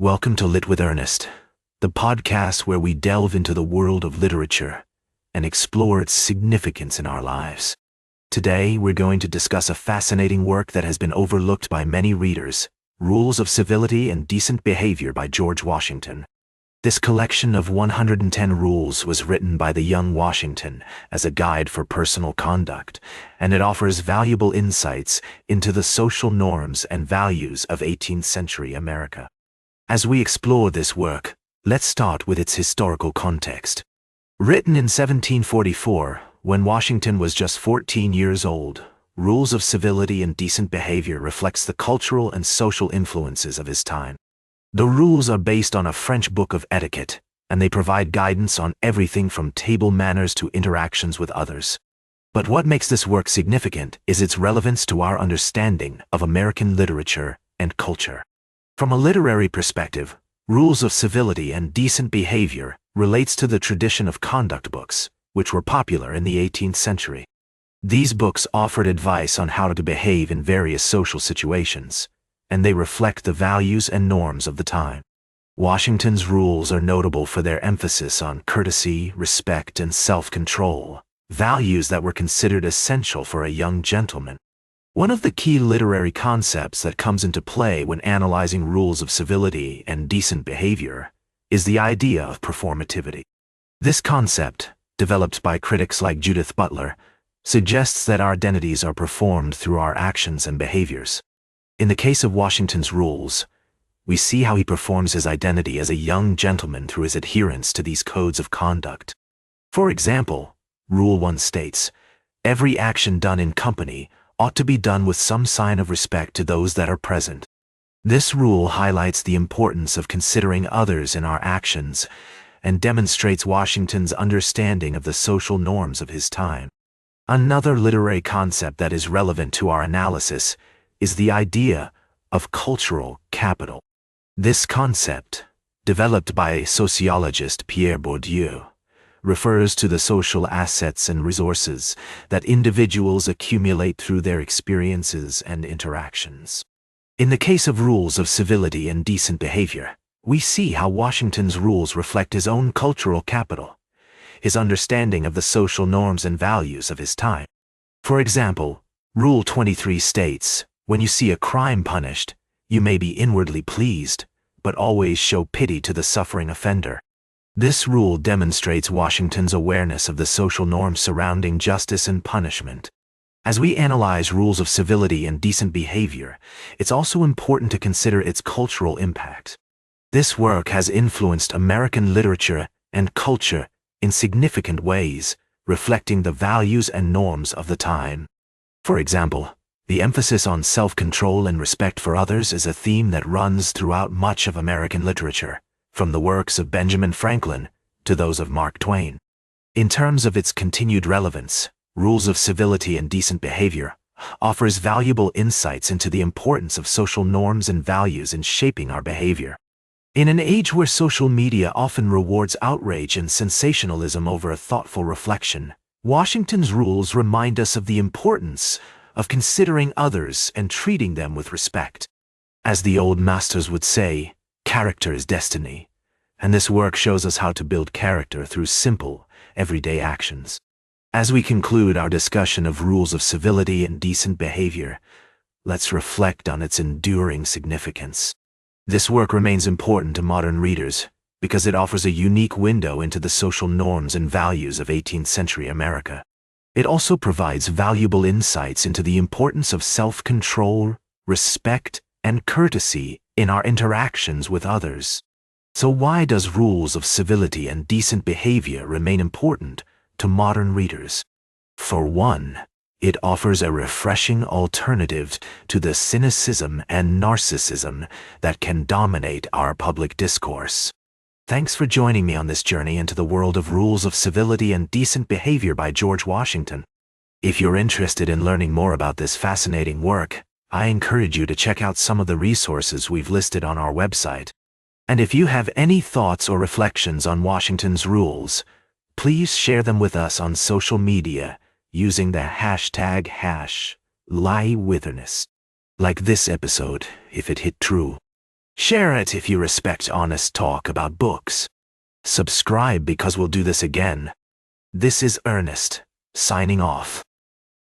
Welcome to Lit with Ernest, the podcast where we delve into the world of literature and explore its significance in our lives. Today, we're going to discuss a fascinating work that has been overlooked by many readers, Rules of Civility and Decent Behavior by George Washington. This collection of 110 rules was written by the young Washington as a guide for personal conduct, and it offers valuable insights into the social norms and values of 18th century America. As we explore this work, let's start with its historical context. Written in 1744, when Washington was just 14 years old, Rules of Civility and Decent Behavior reflects the cultural and social influences of his time. The rules are based on a French book of etiquette, and they provide guidance on everything from table manners to interactions with others. But what makes this work significant is its relevance to our understanding of American literature and culture. From a literary perspective, Rules of Civility and Decent Behavior relates to the tradition of conduct books, which were popular in the 18th century. These books offered advice on how to behave in various social situations, and they reflect the values and norms of the time. Washington's rules are notable for their emphasis on courtesy, respect, and self-control, values that were considered essential for a young gentleman. One of the key literary concepts that comes into play when analyzing Rules of Civility and Decent Behavior is the idea of performativity. This concept, developed by critics like Judith Butler, suggests that our identities are performed through our actions and behaviors. In the case of Washington's rules, we see how he performs his identity as a young gentleman through his adherence to these codes of conduct. For example, Rule 1 states, "Every action done in company ought to be done with some sign of respect to those that are present." This rule highlights the importance of considering others in our actions and demonstrates Washington's understanding of the social norms of his time. Another literary concept that is relevant to our analysis is the idea of cultural capital. This concept, developed by sociologist Pierre Bourdieu, refers to the social assets and resources that individuals accumulate through their experiences and interactions. In the case of Rules of Civility and Decent Behavior, we see how Washington's rules reflect his own cultural capital, his understanding of the social norms and values of his time. For example, Rule 23 states, "When you see a crime punished, you may be inwardly pleased, but always show pity to the suffering offender." This rule demonstrates Washington's awareness of the social norms surrounding justice and punishment. As we analyze Rules of Civility and Decent Behavior, it's also important to consider its cultural impact. This work has influenced American literature and culture in significant ways, reflecting the values and norms of the time. For example, the emphasis on self-control and respect for others is a theme that runs throughout much of American literature, from the works of Benjamin Franklin to those of Mark Twain. In terms of its continued relevance, Rules of Civility and Decent Behavior offers valuable insights into the importance of social norms and values in shaping our behavior. In an age where social media often rewards outrage and sensationalism over a thoughtful reflection, Washington's rules remind us of the importance of considering others and treating them with respect. As the old masters would say, character is destiny, and this work shows us how to build character through simple, everyday actions. As we conclude our discussion of Rules of Civility and Decent Behavior, let's reflect on its enduring significance. This work remains important to modern readers because it offers a unique window into the social norms and values of 18th century America. It also provides valuable insights into the importance of self-control, respect, and courtesy in our interactions with others. So why does Rules of Civility and Decent Behavior remain important to modern readers? For one, it offers a refreshing alternative to the cynicism and narcissism that can dominate our public discourse. Thanks for joining me on this journey into the world of Rules of Civility and Decent Behavior by George Washington. If you're interested in learning more about this fascinating work, I encourage you to check out some of the resources we've listed on our website. And if you have any thoughts or reflections on Washington's rules, please share them with us on social media using the hashtag #LitWErnest. Like this episode, if it hit true. Share it if you respect honest talk about books. Subscribe because we'll do this again. This is Ernest, signing off.